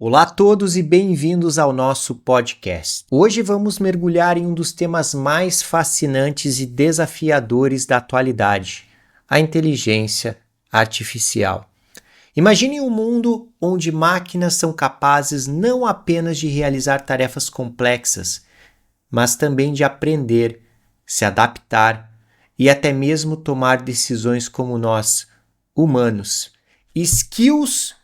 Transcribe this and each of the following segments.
Olá a todos e bem-vindos ao nosso podcast. Hoje vamos mergulhar em um dos temas mais fascinantes e desafiadores da atualidade, a inteligência artificial. Imagine um mundo onde máquinas são capazes não apenas de realizar tarefas complexas, mas também de aprender, se adaptar e até mesmo tomar decisões como nós, humanos. Skills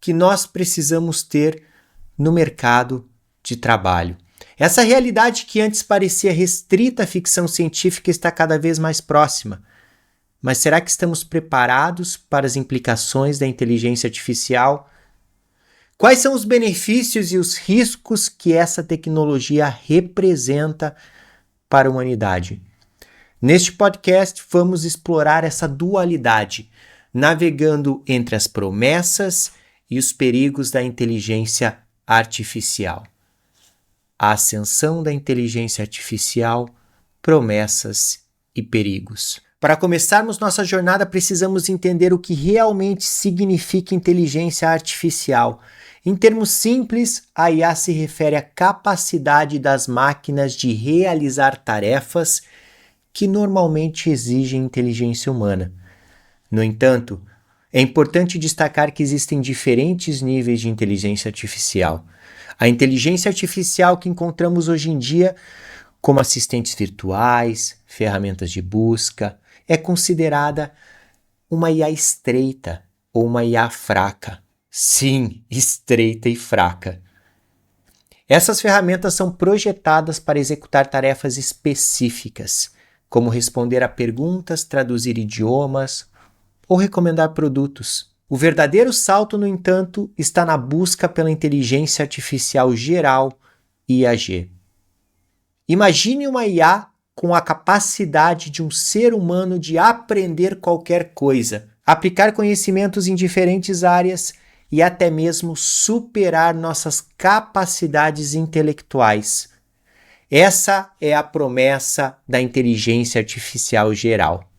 que nós precisamos ter no mercado de trabalho. Essa realidade que antes parecia restrita à ficção científica está cada vez mais próxima. Mas será que estamos preparados para as implicações da inteligência artificial? Quais são os benefícios e os riscos que essa tecnologia representa para a humanidade? Neste podcast, vamos explorar essa dualidade, navegando entre as promessas e os perigos da inteligência artificial. A ascensão da inteligência artificial, promessas e perigos. Para começarmos nossa jornada, precisamos entender o que realmente significa inteligência artificial. Em termos simples, a IA se refere à capacidade das máquinas de realizar tarefas que normalmente exigem inteligência humana. No entanto, é importante destacar que existem diferentes níveis de inteligência artificial. A inteligência artificial que encontramos hoje em dia, como assistentes virtuais, ferramentas de busca, é considerada uma IA estreita ou uma IA fraca. Sim, estreita e fraca. Essas ferramentas são projetadas para executar tarefas específicas, como responder a perguntas, traduzir idiomas, ou recomendar produtos. O verdadeiro salto, no entanto, está na busca pela inteligência artificial geral, IAG. Imagine uma IA com a capacidade de um ser humano de aprender qualquer coisa, aplicar conhecimentos em diferentes áreas e até mesmo superar nossas capacidades intelectuais. Essa é a promessa da inteligência artificial geral.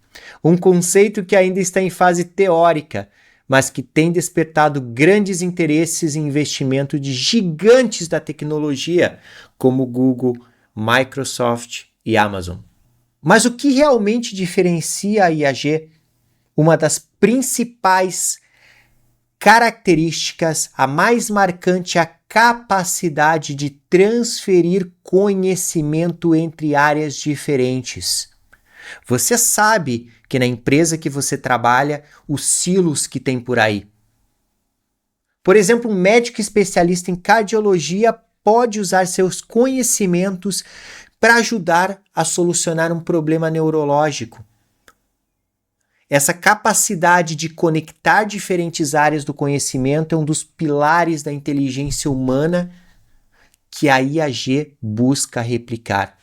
Um conceito que ainda está em fase teórica, mas que tem despertado grandes interesses e investimento de gigantes da tecnologia, como Google, Microsoft e Amazon. Mas o que realmente diferencia a IAG? Uma das principais características, a mais marcante, é a capacidade de transferir conhecimento entre áreas diferentes. Você sabe que na empresa que você trabalha, os silos que tem por aí. Por exemplo, um médico especialista em cardiologia pode usar seus conhecimentos para ajudar a solucionar um problema neurológico. Essa capacidade de conectar diferentes áreas do conhecimento é um dos pilares da inteligência humana que a IAG busca replicar.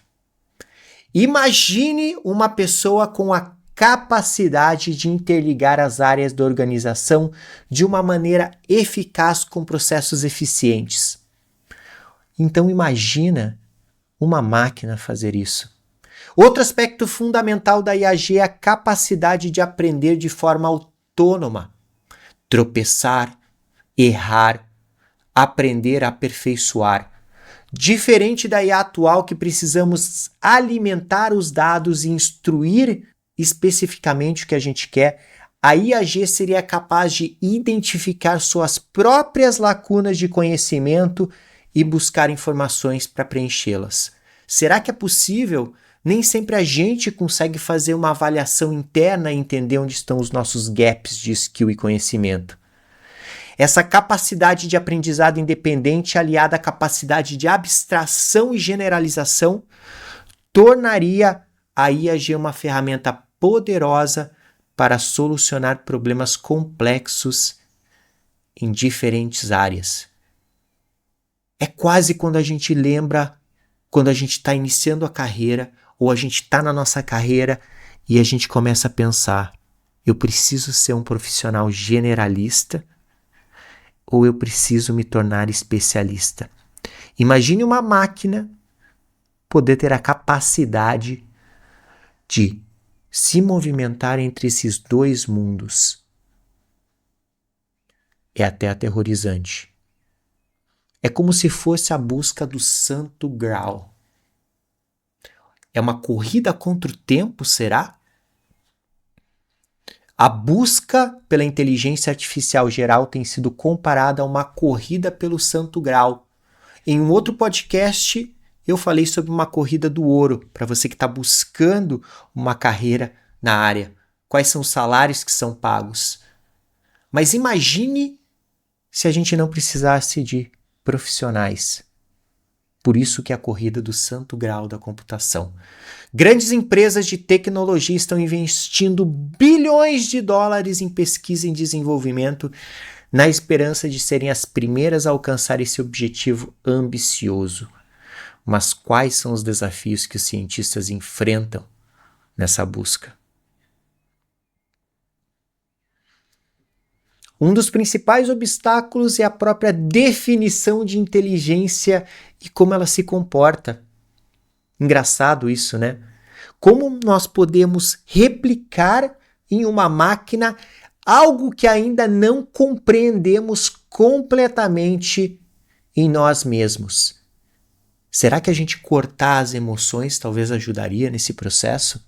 Imagine uma pessoa com a capacidade de interligar as áreas da organização de uma maneira eficaz com processos eficientes. Então imagina uma máquina fazer isso. Outro aspecto fundamental da IAG é a capacidade de aprender de forma autônoma, tropeçar, errar, aprender a aperfeiçoar. Diferente da IA atual, que precisamos alimentar os dados e instruir especificamente o que a gente quer, a IAG seria capaz de identificar suas próprias lacunas de conhecimento e buscar informações para preenchê-las. Será que é possível? Nem sempre a gente consegue fazer uma avaliação interna e entender onde estão os nossos gaps de skill e conhecimento. Essa capacidade de aprendizado independente, aliada à capacidade de abstração e generalização, tornaria a IAG uma ferramenta poderosa para solucionar problemas complexos em diferentes áreas. É quase quando a gente lembra, quando a gente está iniciando a carreira, ou a gente está na nossa carreira e a gente começa a pensar: eu preciso ser um profissional generalista ou eu preciso me tornar especialista? Imagine uma máquina poder ter a capacidade de se movimentar entre esses dois mundos. É até aterrorizante. É como se fosse a busca do santo graal. É uma corrida contra o tempo, será? A busca pela inteligência artificial geral tem sido comparada a uma corrida pelo santo grau. Em um outro podcast, eu falei sobre uma corrida do ouro, para você que está buscando uma carreira na área. Quais são os salários que são pagos? Mas imagine se a gente não precisasse de profissionais. Por isso que é a corrida do santo grau da computação. Grandes empresas de tecnologia estão investindo bilhões de dólares em pesquisa e desenvolvimento na esperança de serem as primeiras a alcançar esse objetivo ambicioso. Mas quais são os desafios que os cientistas enfrentam nessa busca? Um dos principais obstáculos é a própria definição de inteligência e como ela se comporta. Engraçado isso, né? Como nós podemos replicar em uma máquina algo que ainda não compreendemos completamente em nós mesmos? Será que a gente cortar as emoções talvez ajudaria nesse processo?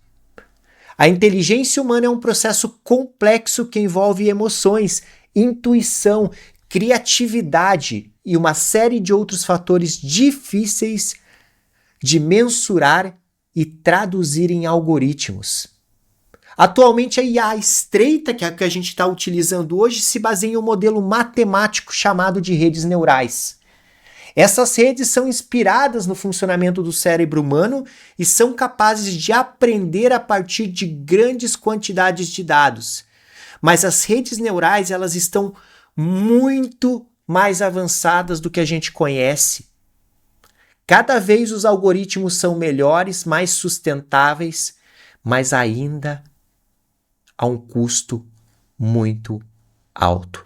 A inteligência humana é um processo complexo que envolve emoções, intuição, criatividade e uma série de outros fatores difíceis de mensurar e traduzir em algoritmos. Atualmente a IA estreita que a gente está utilizando hoje se baseia em um modelo matemático chamado de redes neurais. Essas redes são inspiradas no funcionamento do cérebro humano e são capazes de aprender a partir de grandes quantidades de dados. Mas as redes neurais, elas estão muito mais avançadas do que a gente conhece. Cada vez os algoritmos são melhores, mais sustentáveis, mas ainda a um custo muito alto,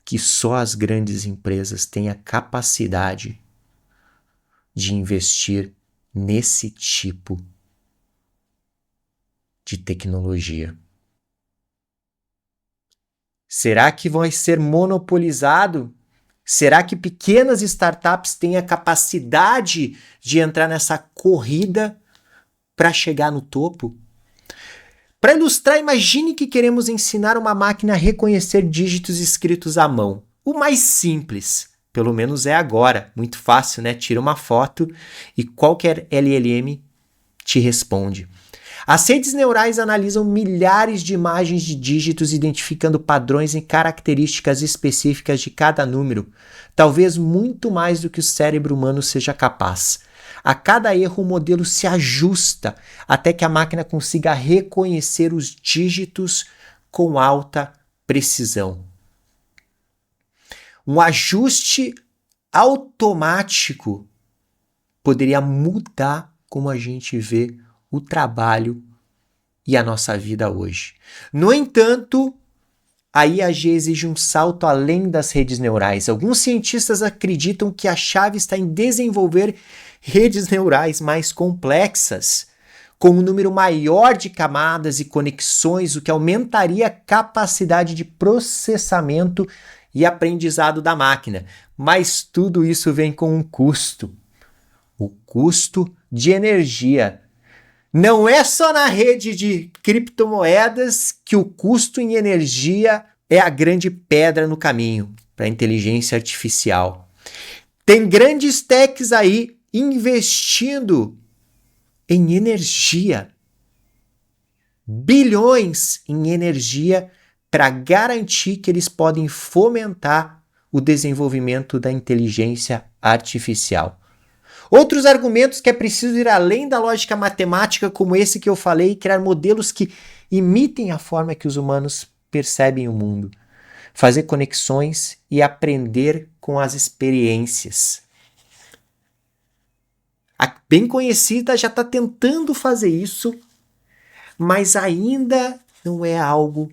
que só as grandes empresas têm a capacidade de investir nesse tipo de tecnologia. Será que vai ser monopolizado? Será que pequenas startups têm a capacidade de entrar nessa corrida para chegar no topo? Para ilustrar, imagine que queremos ensinar uma máquina a reconhecer dígitos escritos à mão. O mais simples, pelo menos é agora, muito fácil, né? Tira uma foto e qualquer LLM te responde. As redes neurais analisam milhares de imagens de dígitos, identificando padrões e características específicas de cada número, talvez muito mais do que o cérebro humano seja capaz. A cada erro, o modelo se ajusta até que a máquina consiga reconhecer os dígitos com alta precisão. Um ajuste automático poderia mudar como a gente vê o trabalho e a nossa vida hoje. No entanto, a IAG exige um salto além das redes neurais. Alguns cientistas acreditam que a chave está em desenvolver redes neurais mais complexas, com um número maior de camadas e conexões, o que aumentaria a capacidade de processamento e aprendizado da máquina. Mas tudo isso vem com um custo. O custo de energia. Não é só na rede de criptomoedas que o custo em energia é a grande pedra no caminho para a inteligência artificial. Tem grandes techs aí investindo em energia, bilhões em energia, para garantir que eles podem fomentar o desenvolvimento da inteligência artificial. Outros argumentos que é preciso ir além da lógica matemática, como esse que eu falei, criar modelos que imitem a forma que os humanos percebem o mundo, fazer conexões e aprender com as experiências. A bem conhecida já está tentando fazer isso, mas ainda não é algo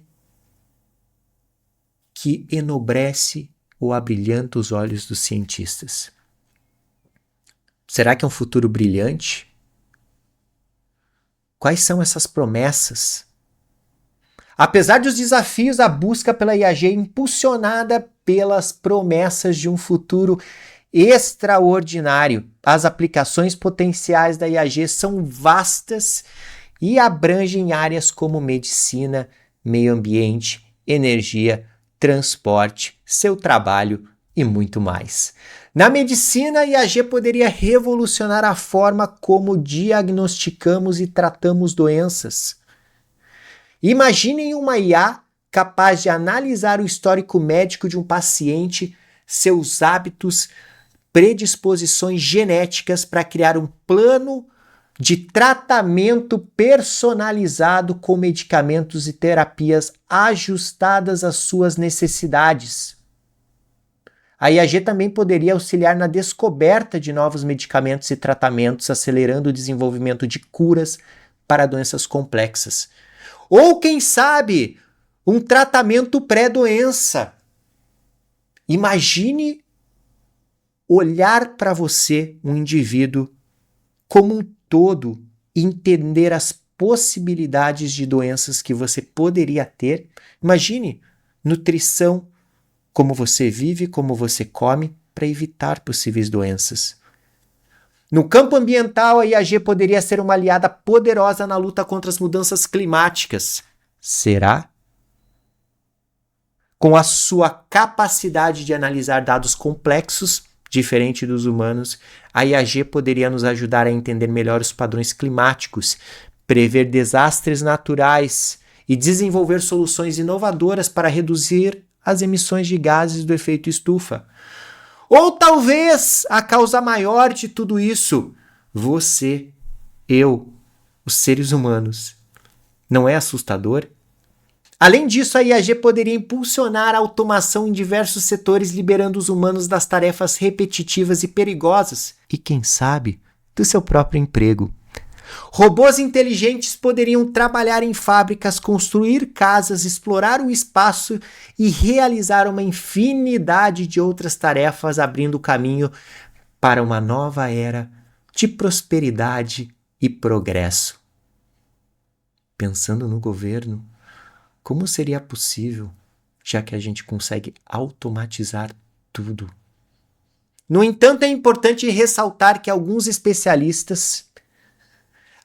que enobrece ou abrilhanta os olhos dos cientistas. Será que é um futuro brilhante? Quais são essas promessas? Apesar dos desafios, a busca pela IAG é impulsionada pelas promessas de um futuro extraordinário. As aplicações potenciais da IAG são vastas e abrangem áreas como medicina, meio ambiente, energia, transporte, seu trabalho e muito mais. Na medicina, a IAG poderia revolucionar a forma como diagnosticamos e tratamos doenças. Imaginem uma IA capaz de analisar o histórico médico de um paciente, seus hábitos, predisposições genéticas para criar um plano de tratamento personalizado com medicamentos e terapias ajustadas às suas necessidades. A IAG também poderia auxiliar na descoberta de novos medicamentos e tratamentos, acelerando o desenvolvimento de curas para doenças complexas. Ou, quem sabe, um tratamento pré-doença. Imagine olhar para você, um indivíduo, como um todo, e entender as possibilidades de doenças que você poderia ter. Imagine nutrição, como você vive, como você come, para evitar possíveis doenças. No campo ambiental, a IAG poderia ser uma aliada poderosa na luta contra as mudanças climáticas. Será? Com a sua capacidade de analisar dados complexos, diferente dos humanos, a IAG poderia nos ajudar a entender melhor os padrões climáticos, prever desastres naturais e desenvolver soluções inovadoras para reduzir as emissões de gases do efeito estufa. Ou talvez a causa maior de tudo isso, você, eu, os seres humanos. Não é assustador? Além disso, a IAG poderia impulsionar a automação em diversos setores, liberando os humanos das tarefas repetitivas e perigosas e, quem sabe, do seu próprio emprego. Robôs inteligentes poderiam trabalhar em fábricas, construir casas, explorar o espaço e realizar uma infinidade de outras tarefas, abrindo caminho para uma nova era de prosperidade e progresso. Pensando no governo, como seria possível, já que a gente consegue automatizar tudo? No entanto, é importante ressaltar que alguns especialistas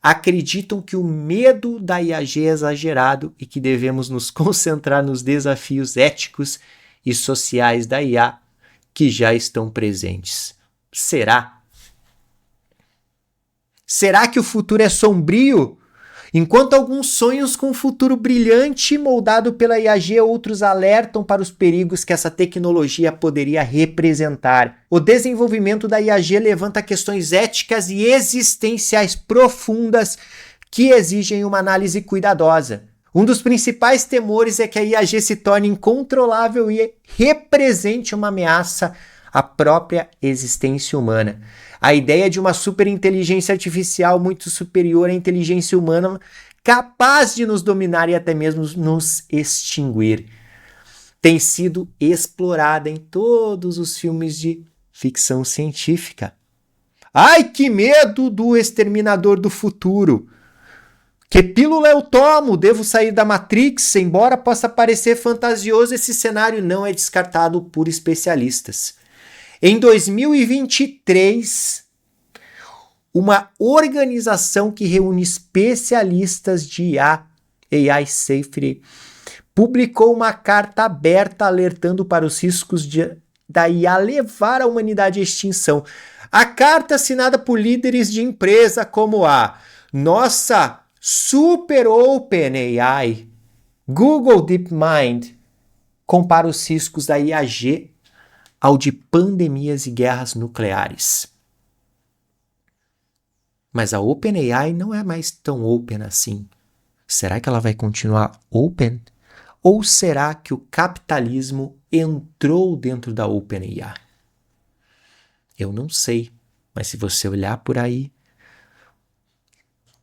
acreditam que o medo da IAG é exagerado e que devemos nos concentrar nos desafios éticos e sociais da IA que já estão presentes. Será? Será que o futuro é sombrio? Enquanto alguns sonham com um futuro brilhante moldado pela IAG, outros alertam para os perigos que essa tecnologia poderia representar. O desenvolvimento da IAG levanta questões éticas e existenciais profundas que exigem uma análise cuidadosa. Um dos principais temores é que a IAG se torne incontrolável e represente uma ameaça à própria existência humana. A ideia de uma superinteligência artificial muito superior à inteligência humana, capaz de nos dominar e até mesmo nos extinguir, tem sido explorada em todos os filmes de ficção científica. Ai, que medo do Exterminador do Futuro! Que pílula eu tomo? Devo sair da Matrix? Embora possa parecer fantasioso, esse cenário não é descartado por especialistas. Em 2023, uma organização que reúne especialistas de IA, AI Safety, publicou uma carta aberta alertando para os riscos da IA levar a humanidade à extinção. A carta, assinada por líderes de empresa como a nossa Super Open AI, Google DeepMind, compara os riscos da IAG ao de pandemias e guerras nucleares. Mas a OpenAI não é mais tão open assim. Será que ela vai continuar open? Ou será que o capitalismo entrou dentro da OpenAI? Eu não sei, mas se você olhar por aí,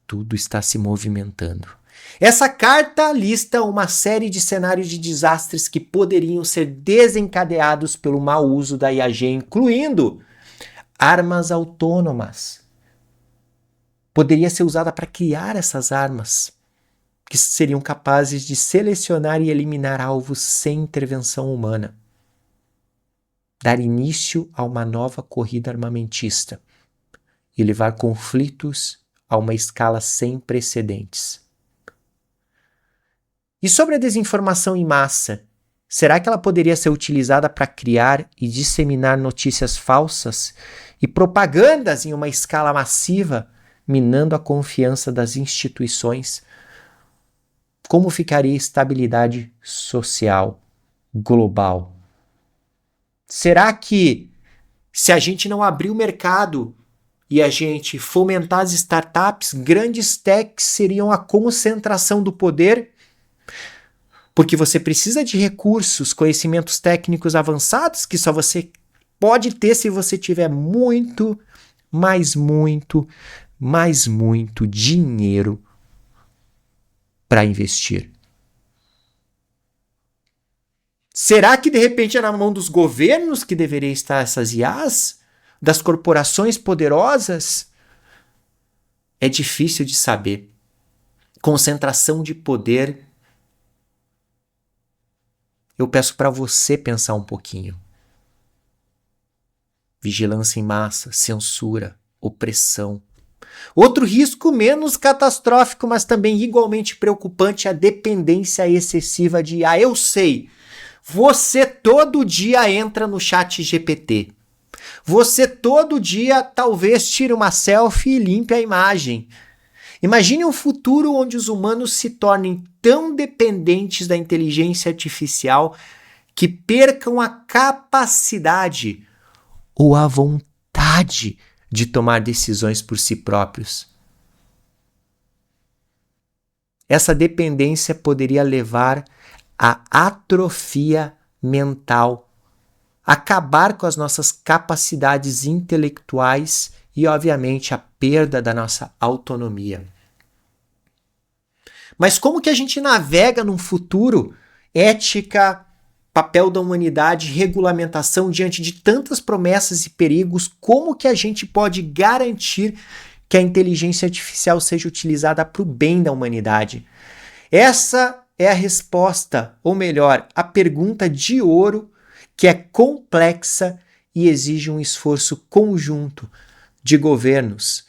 tudo está se movimentando. Essa carta lista uma série de cenários de desastres que poderiam ser desencadeados pelo mau uso da IAG, incluindo armas autônomas. Poderia ser usada para criar essas armas, que seriam capazes de selecionar e eliminar alvos sem intervenção humana. dar início a uma nova corrida armamentista e levar conflitos a uma escala sem precedentes. E sobre a desinformação em massa, será que ela poderia ser utilizada para criar e disseminar notícias falsas e propagandas em uma escala massiva, minando a confiança das instituições? Como ficaria a estabilidade social global? Será que, se a gente não abrir o mercado e a gente fomentar as startups, grandes techs seriam a concentração do poder? Porque você precisa de recursos, conhecimentos técnicos avançados que só você pode ter se você tiver muito, mas muito dinheiro para investir. Será que de repente é na mão dos governos que deveria estar essas IAs? Das corporações poderosas? É difícil de saber. Concentração de poder. Eu peço para você pensar um pouquinho. Vigilância em massa, censura, opressão. Outro risco menos catastrófico, mas também igualmente preocupante, é a dependência excessiva de IA. Eu sei, você todo dia entra no chat GPT. Você todo dia talvez tire uma selfie e limpe a imagem. Imagine um futuro onde os humanos se tornem tão dependentes da inteligência artificial que percam a capacidade ou a vontade de tomar decisões por si próprios. Essa dependência poderia levar à atrofia mental, acabar com as nossas capacidades intelectuais e, obviamente, a perda da nossa autonomia. Mas como que a gente navega num futuro? Ética, papel da humanidade, regulamentação diante de tantas promessas e perigos, como que a gente pode garantir que a inteligência artificial seja utilizada para o bem da humanidade? Essa é a resposta, ou melhor, a pergunta de ouro, que é complexa e exige um esforço conjunto de governos,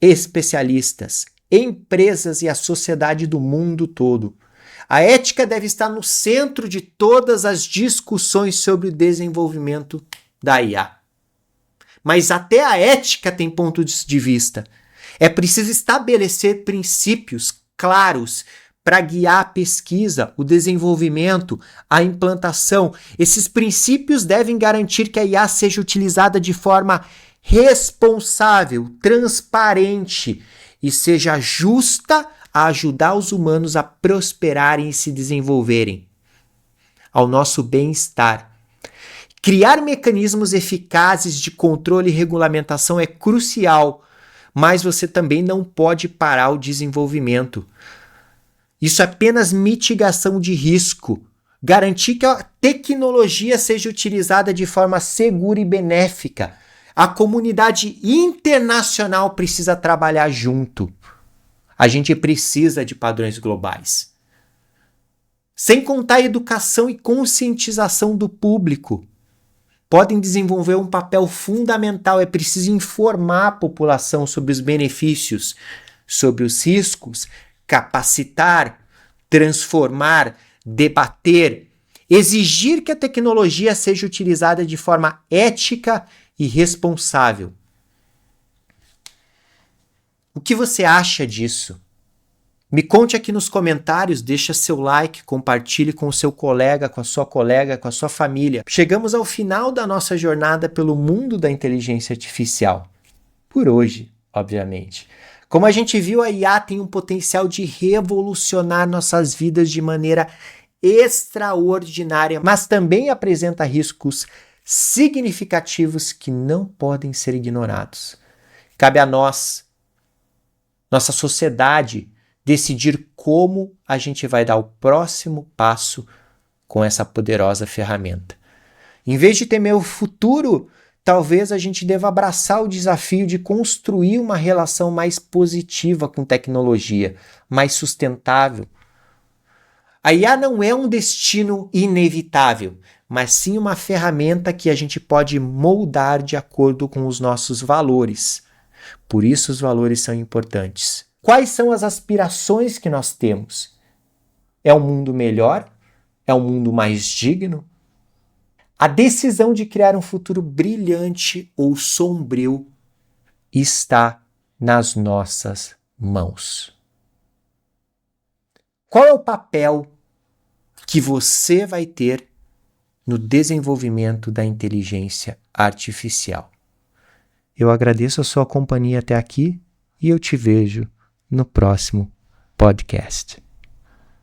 especialistas, empresas e a sociedade do mundo todo. A ética deve estar no centro de todas as discussões sobre o desenvolvimento da IA. Mas até a ética tem pontos de vista. É preciso estabelecer princípios claros para guiar a pesquisa, o desenvolvimento, a implantação. Esses princípios devem garantir que a IA seja utilizada de forma responsável, transparente e seja justa a ajudar os humanos a prosperarem e se desenvolverem, ao nosso bem-estar. Criar mecanismos eficazes de controle e regulamentação é crucial, mas você também não pode parar o desenvolvimento. Isso é apenas mitigação de risco. Garantir que a tecnologia seja utilizada de forma segura e benéfica. A comunidade internacional precisa trabalhar junto. A gente precisa de padrões globais. Sem contar a educação e conscientização do público. Podem desenvolver um papel fundamental. É preciso informar a população sobre os benefícios, sobre os riscos, capacitar, transformar, debater, exigir que a tecnologia seja utilizada de forma ética e responsável. O que você acha disso? Me conte aqui nos comentários, deixa seu like, compartilhe com o seu colega, com a sua família. Chegamos ao final da nossa jornada pelo mundo da inteligência artificial. Por hoje, obviamente. Como a gente viu, a IA tem um potencial de revolucionar nossas vidas de maneira extraordinária, mas também apresenta riscos significativos que não podem ser ignorados. Cabe a nós, nossa sociedade, decidir como a gente vai dar o próximo passo com essa poderosa ferramenta. Em vez de temer o futuro, talvez a gente deva abraçar o desafio de construir uma relação mais positiva com tecnologia, mais sustentável. A IA não é um destino inevitável, mas sim uma ferramenta que a gente pode moldar de acordo com os nossos valores. Por isso os valores são importantes. Quais são as aspirações que nós temos? É um mundo melhor? É um mundo mais digno? A decisão de criar um futuro brilhante ou sombrio está nas nossas mãos. Qual é o papel que você vai ter no desenvolvimento da inteligência artificial? Eu agradeço a sua companhia até aqui e eu te vejo no próximo podcast.